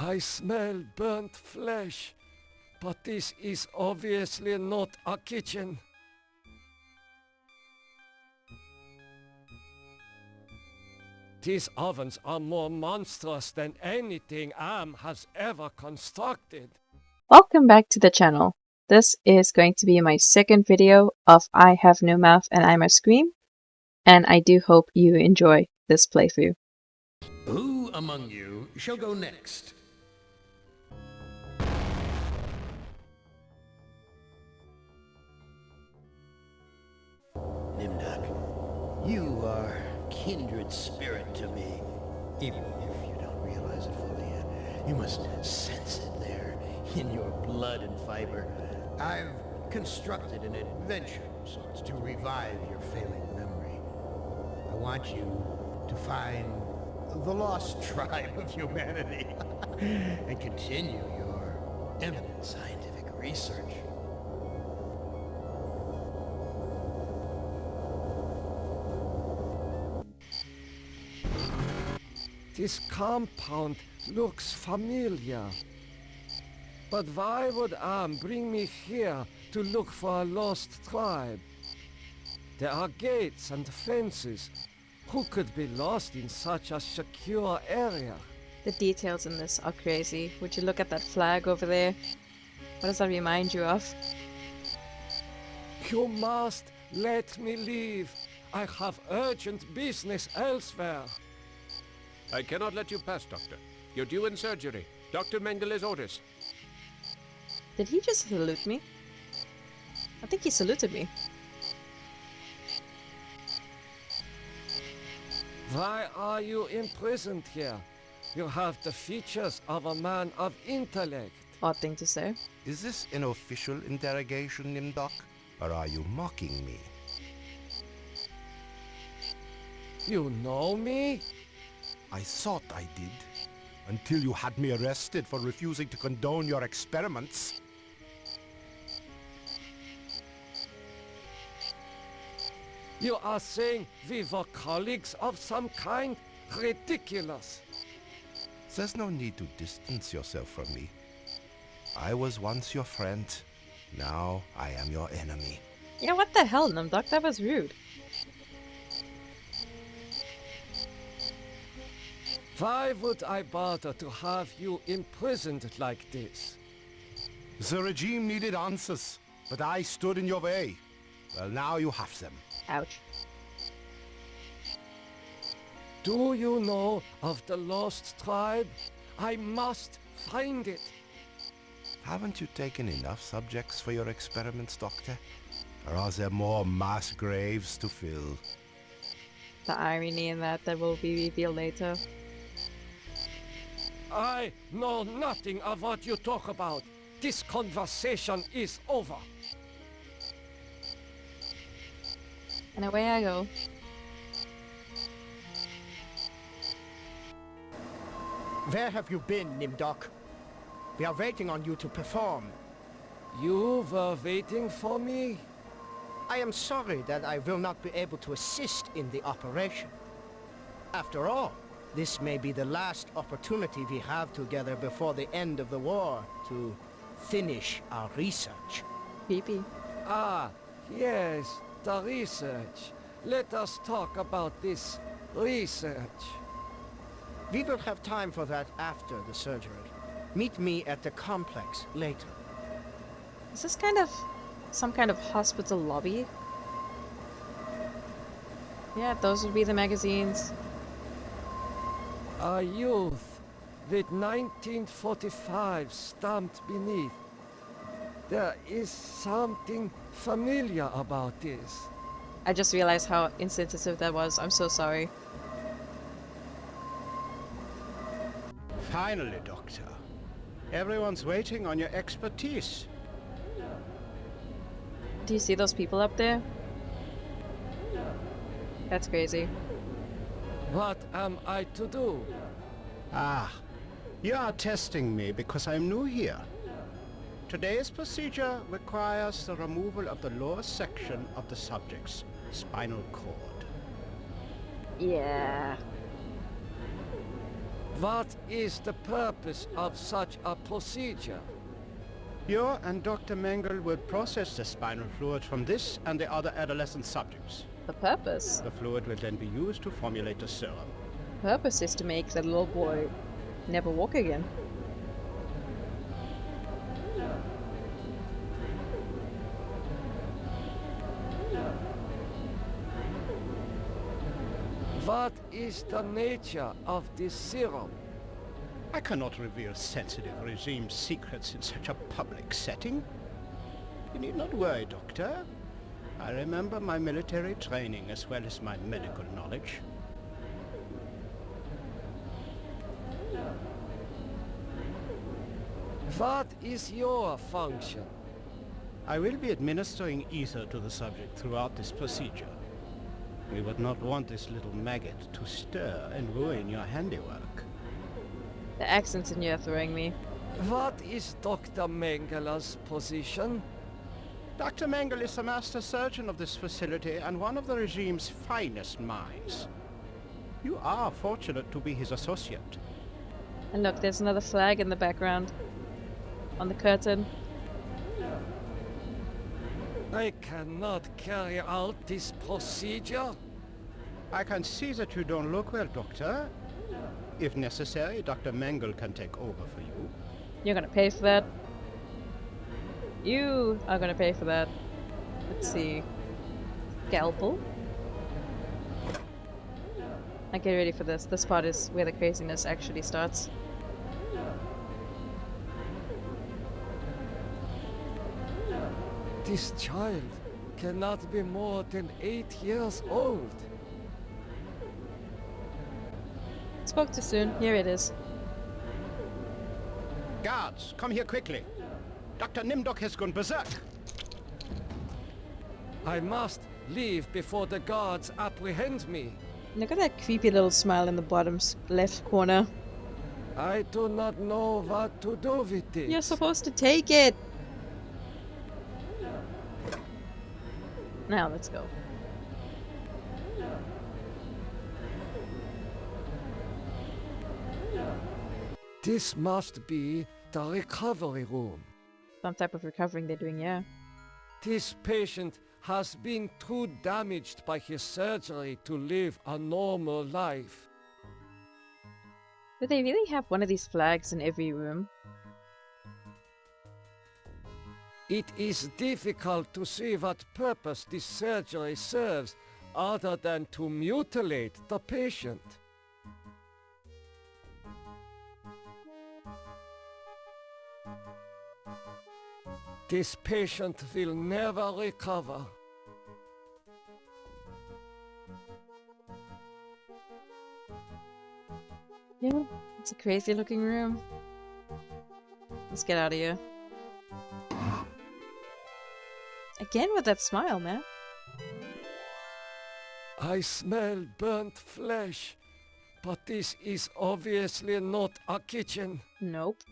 I smell burnt flesh, but this is obviously not a kitchen. These ovens are more monstrous than anything Am has ever constructed. Welcome back to the channel. This is going to be my second video of I Have No Mouth and I Must Scream, and I do hope you enjoy this playthrough. Who among you shall go next? Nimdok, you are kindred spirit to me. Even if you don't realize it fully yet, you must sense it there in your blood and fiber. I've constructed an adventure of sorts to revive your failing memory. I want you to find the lost tribe of humanity and continue your eminent scientific research. This compound looks familiar. But why would Am bring me here to look for a lost tribe? There are gates and fences. Who could be lost in such a secure area? The details in this are crazy. Would you look at that flag over there? What does that remind you of? You must let me leave. I have urgent business elsewhere. I cannot let you pass, Doctor. You're due in surgery. Dr. Mengel's orders. Did he just salute me? I think he saluted me. Why are you imprisoned here? You have the features of a man of intellect. Odd thing to say. Is this an official interrogation, Nimdok? Or are you mocking me? You know me? I thought I did. Until you had me arrested for refusing to condone your experiments. You are saying we were colleagues of some kind? Ridiculous. There's no need to distance yourself from me. I was once your friend. Now I am your enemy. Yeah, what the hell, Nimdok? That was rude. Why would I bother to have you imprisoned like this? The regime needed answers, but I stood in your way. Well, now you have them. Ouch. Do you know of the lost tribe? I must find it. Haven't you taken enough subjects for your experiments, Doctor? Or are there more mass graves to fill? The irony in that will be revealed later. I know nothing of what you talk about. This conversation is over. And away I go. Where have you been, Nimdok? We are waiting on you to perform. You were waiting for me? I am sorry that I will not be able to assist in the operation. After all, this may be the last opportunity we have together before the end of the war to finish our research. Creepy. Ah, yes, the research. Let us talk about this research. We will have time for that after the surgery. Meet me at the complex later. Is this some kind of hospital lobby? Yeah, those would be the magazines. A youth with 1945 stamped beneath. There is something familiar about this. I just realized how insensitive that was. I'm so sorry. Finally, Doctor. Everyone's waiting on your expertise. Do you see those people up there? That's crazy. What am I to do? Ah, you are testing me because I'm new here. Today's procedure requires the removal of the lower section of the subject's spinal cord. Yeah. What is the purpose of such a procedure? You and Dr. Mengele will process the spinal fluid from this and the other adolescent subjects. The purpose? The fluid will then be used to formulate the serum. The purpose is to make that little boy never walk again. What is the nature of this serum? I cannot reveal sensitive regime secrets in such a public setting. You need not worry, Doctor. I remember my military training as well as my medical knowledge. What is your function? I will be administering ether to the subject throughout this procedure. We would not want this little maggot to stir and ruin your handiwork. The accents in you are throwing me. What is Dr. Mengele's position? Dr. Mengele is the master surgeon of this facility and one of the regime's finest minds. You are fortunate to be his associate. And look, there's another flag in the background. On the curtain. I cannot carry out this procedure. I can see that you don't look well, Doctor. If necessary, Dr. Mengele can take over for you. You're gonna pay for that. You are gonna pay for that. Let's see. Scalpel. I get ready for this. This part is where the craziness actually starts. This child cannot be more than 8 years old. Spoke too soon. Here it is. Guards, come here quickly. Dr. Nimdok has gone berserk. I must leave before the guards apprehend me. Look at that creepy little smile in the bottom left corner. I do not know what to do with this. You're supposed to take it! Now let's go. This must be the recovery room. Some type of recovering they're doing, yeah. This patient has been too damaged by his surgery to live a normal life. Do they really have one of these flags in every room? It is difficult to see what purpose this surgery serves other than to mutilate the patient. This patient will never recover. Yeah, it's a crazy looking room. Let's get out of here. Again with that smile, man. I smell burnt flesh, but this is obviously not a kitchen. Nope.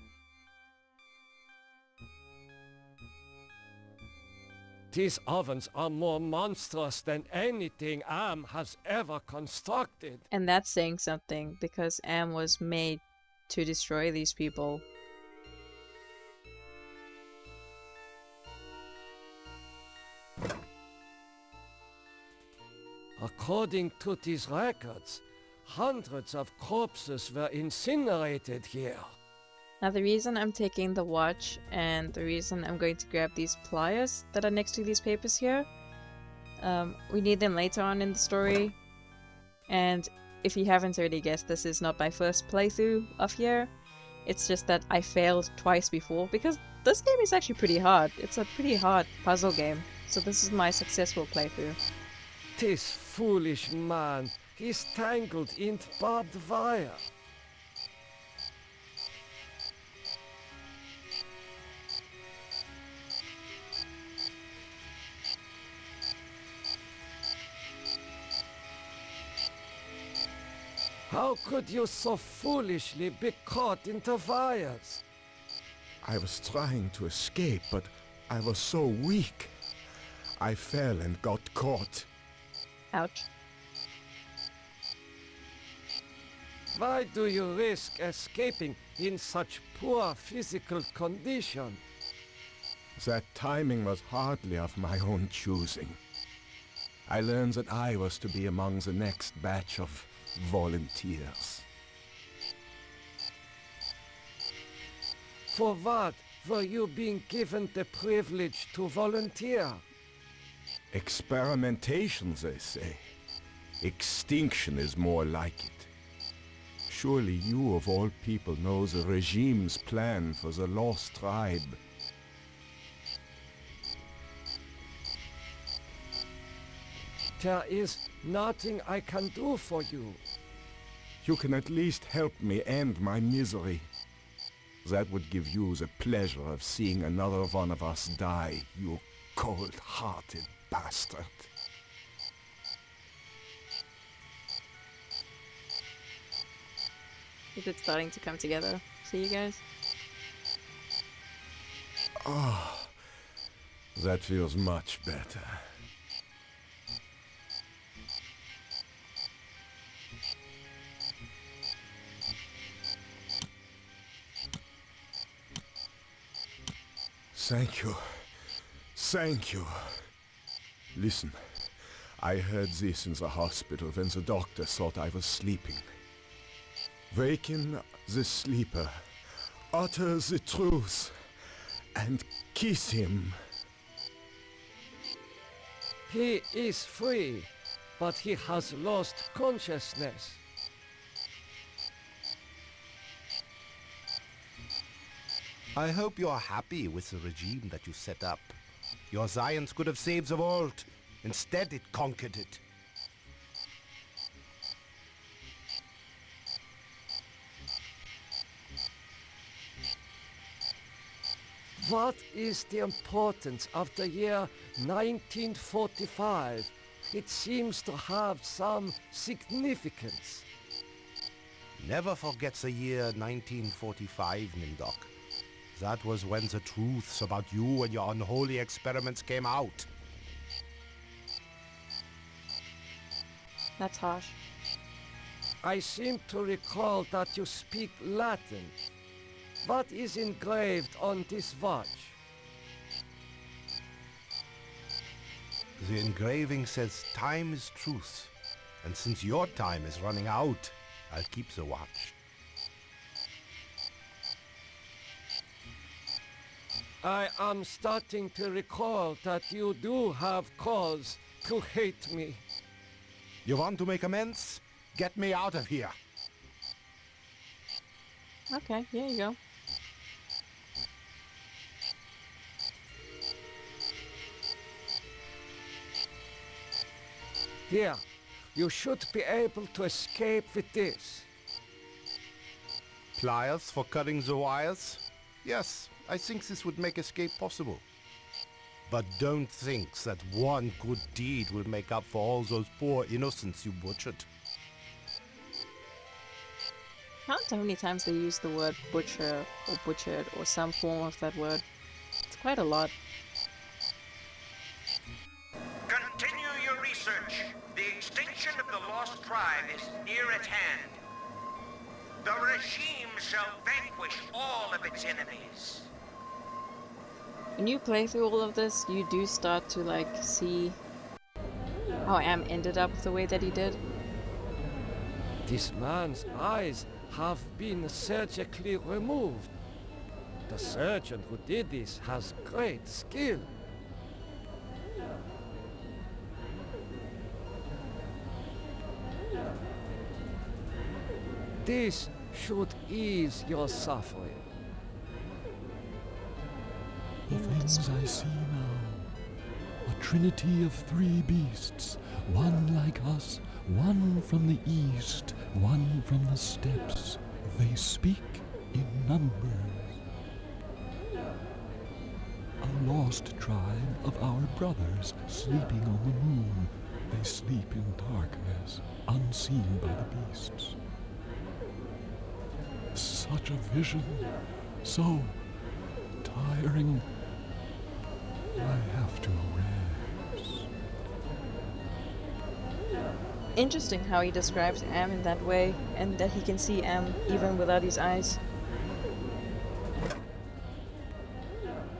These ovens are more monstrous than anything Am has ever constructed. And that's saying something, because Am was made to destroy these people. According to these records, hundreds of corpses were incinerated here. Now the reason I'm taking the watch and the reason I'm going to grab these pliers that are next to these papers here, we need them later on in the story. And if you haven't already guessed, this is not my first playthrough of here. It's just that I failed twice before, because this game is actually pretty hard. It's a pretty hard puzzle game. So this is my successful playthrough. This foolish man is tangled in barbed wire. How could you so foolishly be caught in the wires? I was trying to escape, but I was so weak. I fell and got caught. Ouch. Why do you risk escaping in such poor physical condition? That timing was hardly of my own choosing. I learned that I was to be among the next batch of volunteers. For what were you being given the privilege to volunteer? Experimentation, they say. Extinction is more like it. Surely you of all people know the regime's plan for the lost tribe. There is nothing I can do for you. You can at least help me end my misery. That would give you the pleasure of seeing another one of us die, you cold-hearted bastard. Is it starting to come together? See you guys? Ah, that feels much better. Thank you. Thank you. Listen, I heard this in the hospital when the doctor thought I was sleeping. Waken the sleeper, utter the truth, and kiss him. He is free, but he has lost consciousness. I hope you are happy with the regime that you set up. Your science could have saved the world. Instead, it conquered it. What is the importance of the year 1945? It seems to have some significance. Never forget the year 1945, Nimdok. That was when the truths about you and your unholy experiments came out. That's harsh. I seem to recall that you speak Latin. What is engraved on this watch? The engraving says time is truth. And since your time is running out, I'll keep the watch. I am starting to recall that you do have cause to hate me. You want to make amends? Get me out of here. Okay, here you go. Here, you should be able to escape with this. Pliers for cutting the wires? Yes, I think this would make escape possible. But don't think that one good deed will make up for all those poor innocents you butchered. Count how many times they use the word butcher or butchered or some form of that word. It's quite a lot. Continue your research. The extinction of the lost tribe is near at hand. The regime shall vanquish all of its enemies. When you play through all of this, you do start to like see how Am ended up the way that he did. This man's eyes have been surgically removed. The surgeon who did this has great skill. This should ease your suffering. The things I see now, a trinity of three beasts, one like us, one from the east, one from the steppes. They speak in numbers. A lost tribe of our brothers sleeping on the moon. They sleep in darkness, unseen by the beasts. Such a vision, so tiring. I have to rest. interesting how he describes Am in that way, and that he can see Am even without his eyes.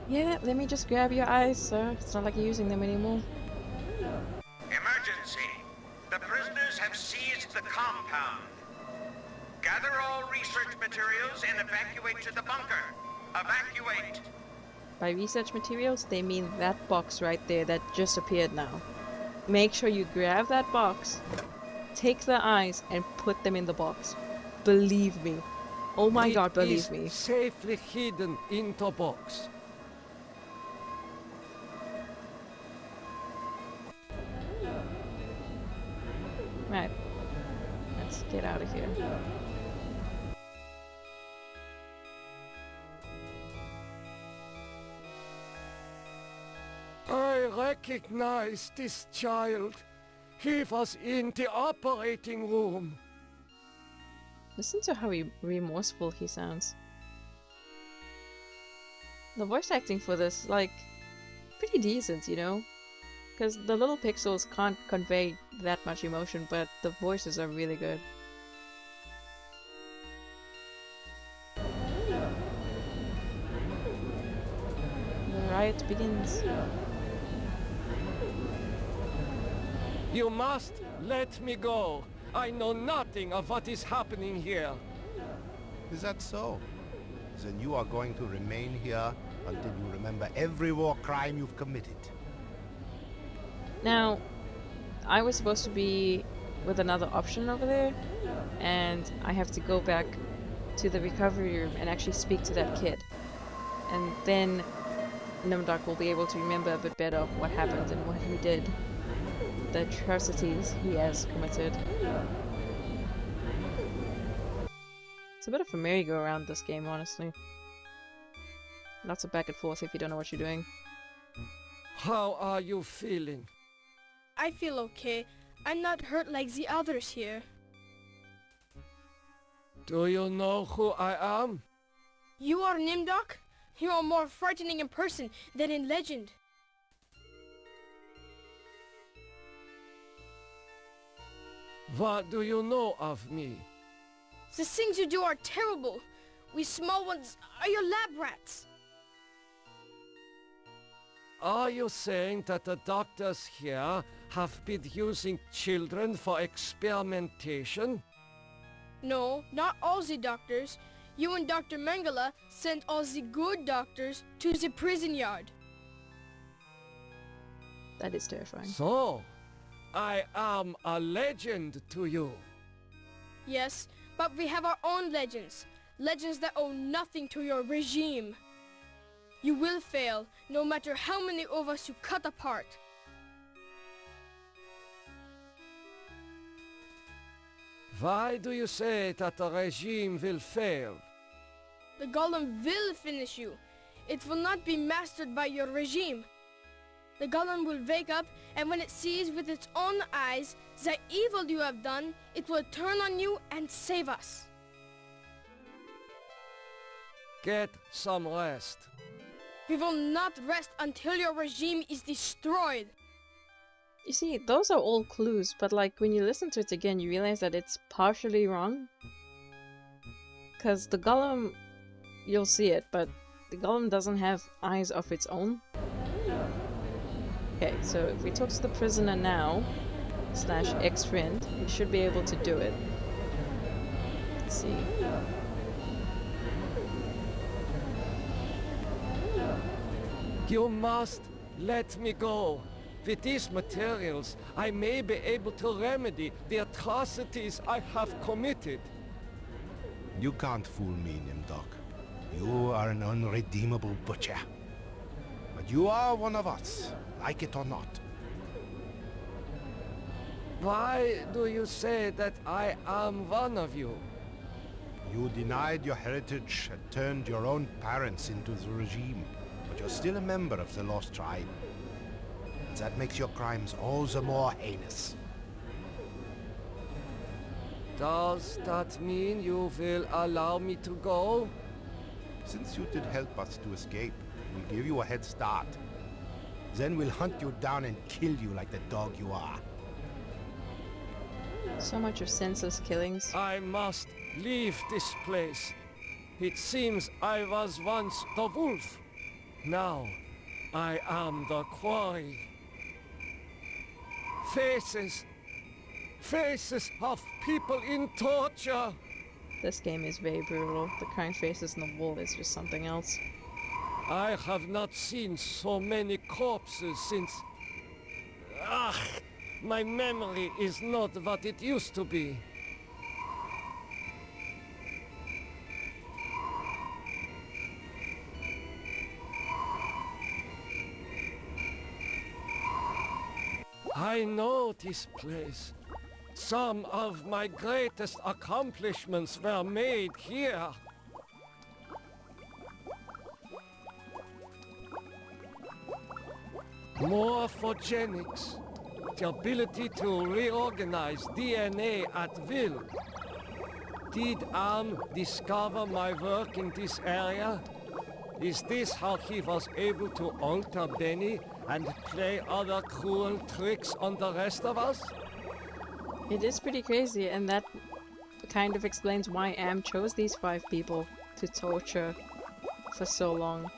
Yeah, let me just grab your eyes, sir. It's not like you're using them anymore. Emergency. The prisoners have seized the compound. Gather all research materials and evacuate to the bunker. Evacuate! By research materials, they mean that box right there that just appeared now. Make sure you grab that box, take the eyes, and put them in the box. Believe me. Oh my god, believe me. Safely hidden in the box. Right. Let's get out of here. I recognize this child. He was in the operating room. Listen to how remorseful he sounds. The voice acting for this, like, pretty decent, you know? Because the little pixels can't convey that much emotion, but the voices are really good. The riot begins. You must let me go. I know nothing of what is happening here. Is that so? Then you are going to remain here until you remember every war crime you've committed. Now, I was supposed to be with another option over there, and I have to go back to the recovery room and actually speak to that kid. And then Nimdok will be able to remember a bit better what happened and what he did. The atrocities he has committed. It's a bit of a merry-go-round, this game, honestly. Lots of back and forth if you don't know what you're doing. How are you feeling? I feel okay. I'm not hurt like the others here. Do you know who I am? You are Nimdok? You are more frightening in person than in legend. What do you know of me? The things you do are terrible. We small ones are your lab rats. Are you saying that the doctors here have been using children for experimentation? No, not all the doctors. You and Dr. Mengele sent all the good doctors to the prison yard. That is terrifying. So, I am a legend to you. Yes, but we have our own legends. Legends that owe nothing to your regime. You will fail, no matter how many of us you cut apart. Why do you say that the regime will fail? The golem will finish you. It will not be mastered by your regime. The golem will wake up, and when it sees with its own eyes the evil you have done, it will turn on you and save us. Get some rest. We will not rest until your regime is destroyed. You see, those are all clues, but like when you listen to it again, you realize that it's partially wrong. Because the golem, you'll see it, but the golem doesn't have eyes of its own. Okay, so if we talk to the prisoner now, / ex-friend, we should be able to do it. Let's see. You must let me go. With these materials, I may be able to remedy the atrocities I have committed. You can't fool me, Nimdok. You are an unredeemable butcher. But you are one of us, like it or not. Why do you say that I am one of you? You denied your heritage and turned your own parents into the regime, but you're still a member of the Lost Tribe. And that makes your crimes all the more heinous. Does that mean you will allow me to go? Since you did help us to escape, we'll give you a head start. Then we'll hunt you down and kill you like the dog you are. So much of senseless killings. I must leave this place. It seems I was once the wolf. Now I am the quarry. Faces! Faces of people in torture! This game is very brutal. The crying faces on the wall is just something else. I have not seen so many corpses since... my memory is not what it used to be. I know this place. Some of my greatest accomplishments were made here. Morphogenics, the ability to reorganize DNA at will. Did Am discover my work in this area? Is this how he was able to alter Benny and play other cruel tricks on the rest of us? It is pretty crazy, and that kind of explains why Am chose these 5 people to torture for so long.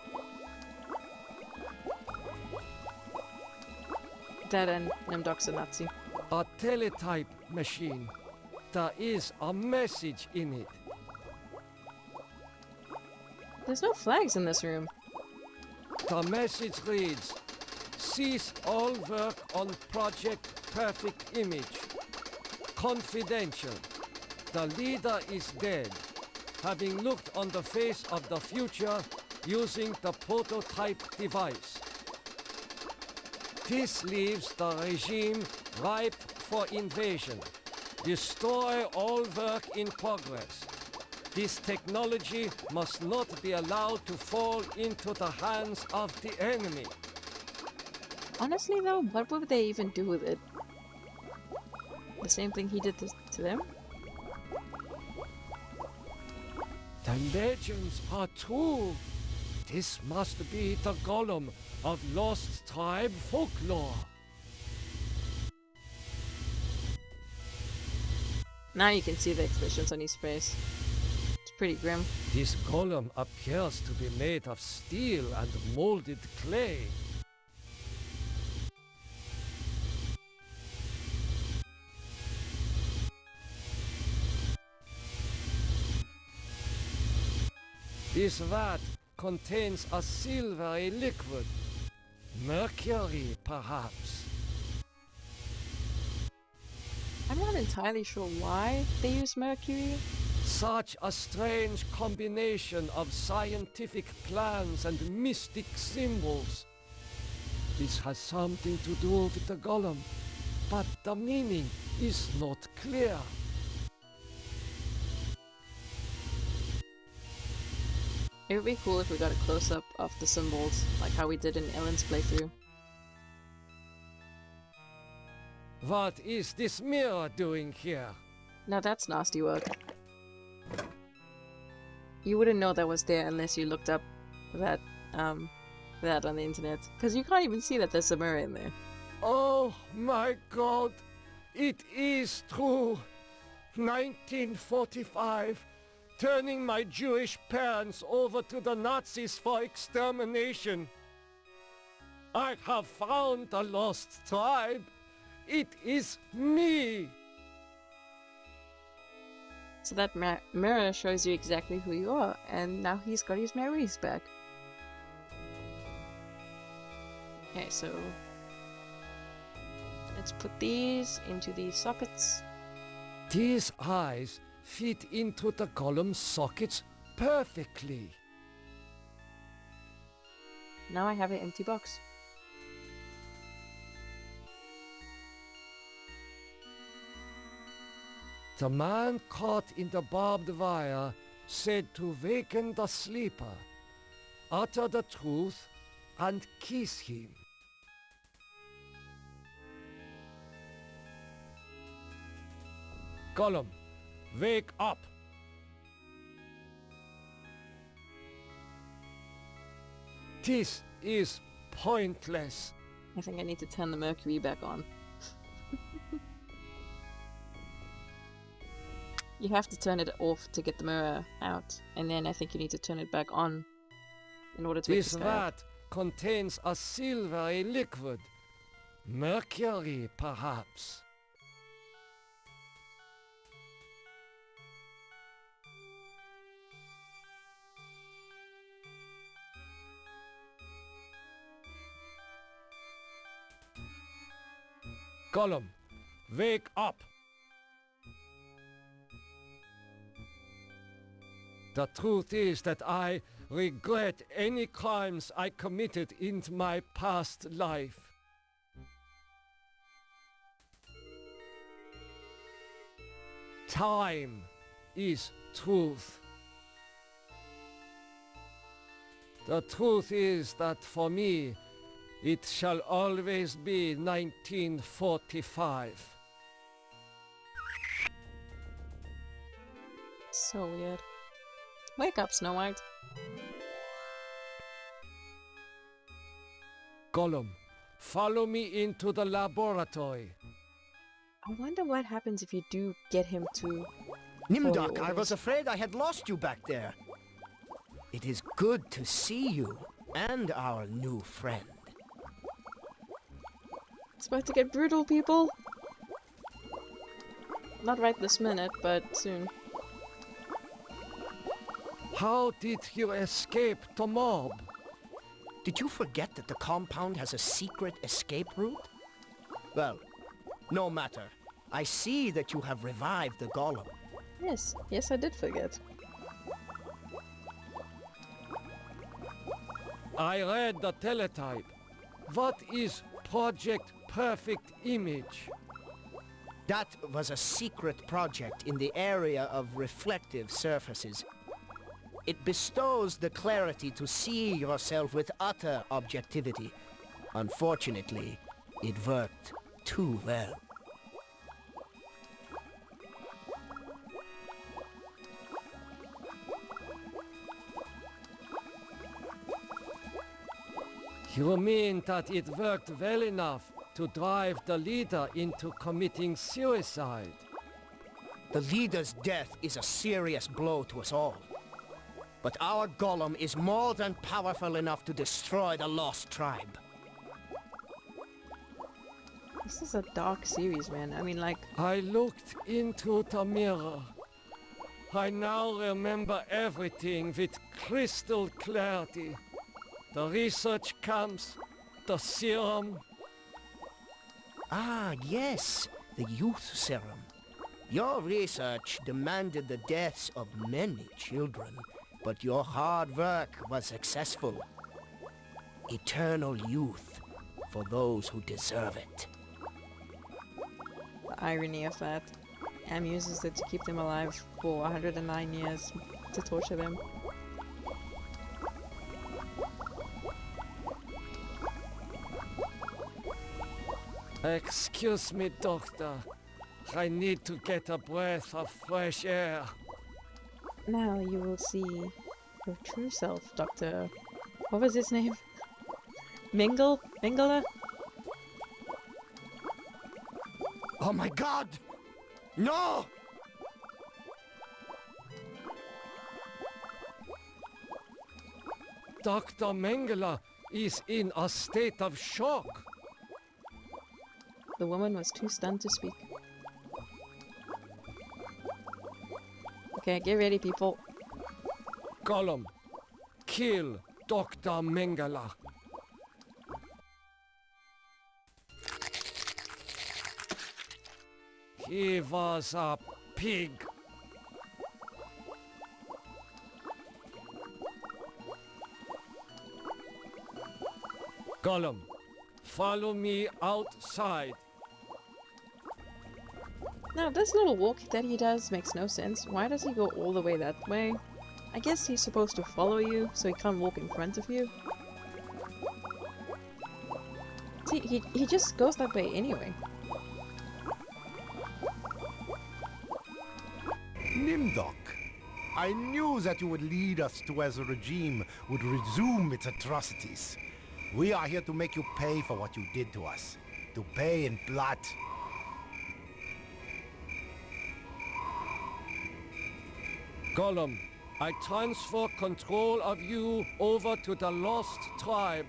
That and Nimdok's a Nazi. A teletype machine. There is a message in it. There's no flags in this room. The message reads, cease all work on Project Perfect Image. Confidential. The leader is dead, having looked on the face of the future using the prototype device. This leaves the regime ripe for invasion. Destroy all work in progress. This technology must not be allowed to fall into the hands of the enemy. Honestly though, what would they even do with it? The same thing he did to them? The legends are true. This must be the golem of lost tribe folklore. Now you can see the expressions on his face. It's pretty grim. This golem appears to be made of steel and molded clay. This vat contains a silvery liquid. Mercury, perhaps. I'm not entirely sure why they use mercury. Such a strange combination of scientific plans and mystic symbols. This has something to do with the golem, but the meaning is not clear. It would be cool if we got a close-up of the symbols, like how we did in Ellen's playthrough. What is this mirror doing here? Now that's nasty work. You wouldn't know that was there unless you looked up that on the internet. Because you can't even see that there's a mirror in there. Oh my god! It is true! 1945! Turning my Jewish parents over to the Nazis for extermination. I have found the lost tribe. It is me! So that mirror shows you exactly who you are, and now he's got his memories back. Okay, so let's put these into these sockets. These eyes fit into the golem's sockets perfectly. Now I have an empty box. The man caught in the barbed wire said to waken the sleeper, utter the truth, and kiss him. Golem, wake up! This is pointless. I think I need to turn the mercury back on. You have to turn it off to get the mirror out, and then I think you need to turn it back on in order to make the This sky up. vat contains a silvery liquid. Mercury, perhaps. Gollum, wake up! The truth is that I regret any crimes I committed in my past life. Time is truth. The truth is that for me, it shall always be 1945. So weird. Wake up, Snow White. Gollum, follow me into the laboratory. I wonder what happens if you do get him to... Nimdok, follow I was afraid I had lost you back there. It is good to see you and our new friend. It's about to get brutal, people. Not right this minute, but soon. How did you escape the mob? Did you forget that the compound has a secret escape route? Well, no matter. I see that you have revived the golem. Yes, yes, I did forget. I read the teletype. What is Project Perfect Image? That was a secret project in the area of reflective surfaces. It bestows the clarity to see yourself with utter objectivity. Unfortunately, it worked too well. You mean that it worked well enough to drive the leader into committing suicide? The leader's death is a serious blow to us all. But our golem is more than powerful enough to destroy the lost tribe. This is a dark series, man. I mean, like... I looked into the mirror. I now remember everything with crystal clarity. The research camps, the serum. Ah, yes, the youth serum. Your research demanded the deaths of many children, but your hard work was successful. Eternal youth for those who deserve it. The irony of that. Am uses it to keep them alive for 109 years to torture them. Excuse me, doctor. I need to get a breath of fresh air. Now you will see your true self, Dr. What was his name? Mengele? Oh my god! No! Dr. Mengele is in a state of shock. The woman was too stunned to speak. Okay, get ready, people. Gollum, kill Dr. Mengele. He was a pig. Gollum, follow me outside. Now, this little walk that he does makes no sense. Why does he go all the way that way? I guess he's supposed to follow you, so he can't walk in front of you. See, he just goes that way anyway. Nimdok, I knew that you would lead us to where the regime would resume its atrocities. We are here to make you pay for what you did to us. To pay in blood. Gollum, I transfer control of you over to the Lost Tribe.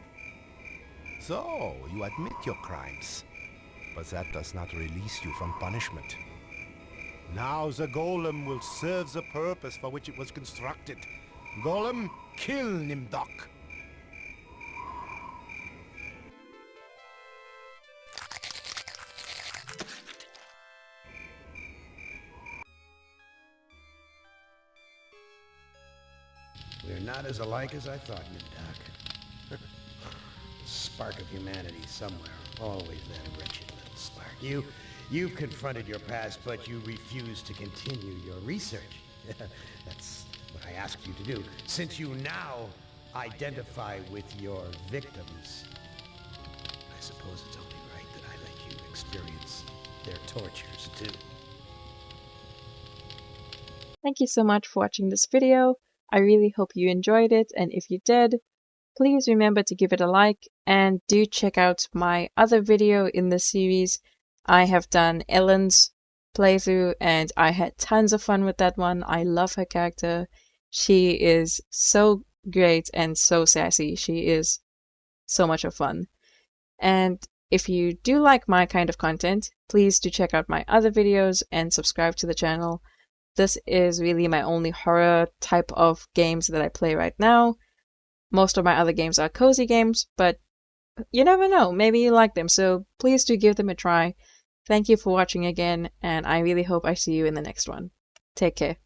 So, you admit your crimes. But that does not release you from punishment. Now the golem will serve the purpose for which it was constructed. Golem, kill Nimdok. We're not as alike as I thought, Nimdok. Spark of humanity somewhere. Always that wretched little spark. You've confronted your past, but you refuse to continue your research. That's what I asked you to do. Since you now identify with your victims, I suppose it's only right that I let you experience their tortures too. Thank you so much for watching this video. I really hope you enjoyed it, and if you did, please remember to give it a like, and do check out my other video in this series. I have done Ellen's playthrough, and I had tons of fun with that one. I love her character. She is so great and so sassy. She is so much of fun. And if you do like my kind of content, please do check out my other videos and subscribe to the channel. This is really my only horror type of games that I play right now. Most of my other games are cozy games, but you never know, maybe you like them, so please do give them a try. Thank you for watching again, and I really hope I see you in the next one. Take care.